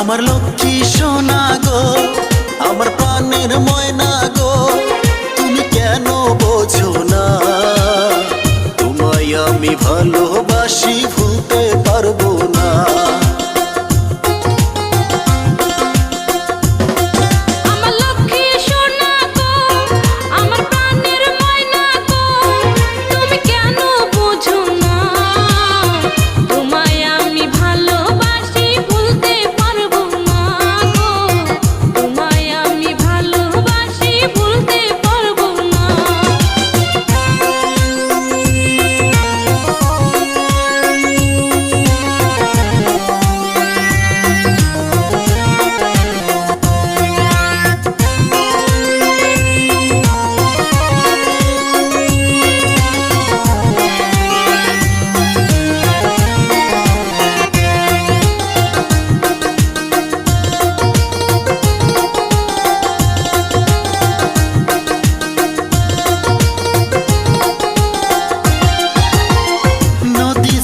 আমার লক্ষ্মী সোনা গো, আমার প্রাণের ময়না গো, তুমি কেন বোঝো না? তোমায় আমি ভালোবাসি, ভুলতে পারবো না।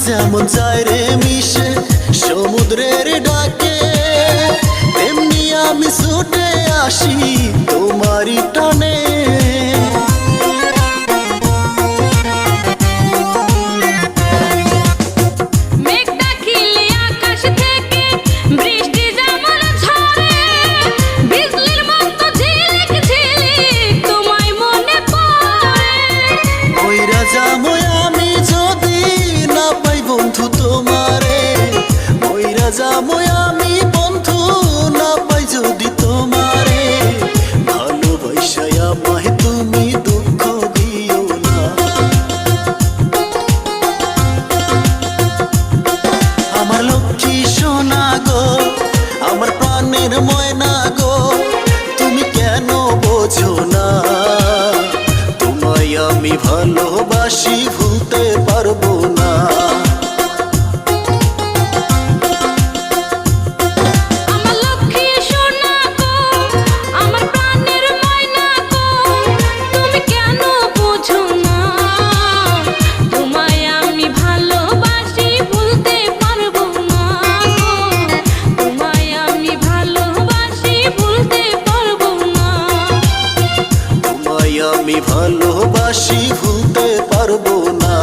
যেমন যায় রে মিশে সমুদ্রের ডাকে, তেমনি আমি ছুটে আসি তোমারই টানে। যাবই আমি বন্ধু, না পাই যদি তোমারে, ভালোবাসায় আমায় তুমি দুঃখ দিও না। আমার লক্ষ্মী সোনা গো, আমার প্রাণের ময়না গো, তুমি কেন বোঝো না? তোমায় আমি ভালোবাসি, ভুলতে পারবো না। আমি ভালোবাসি, ভুলতে পারবো না।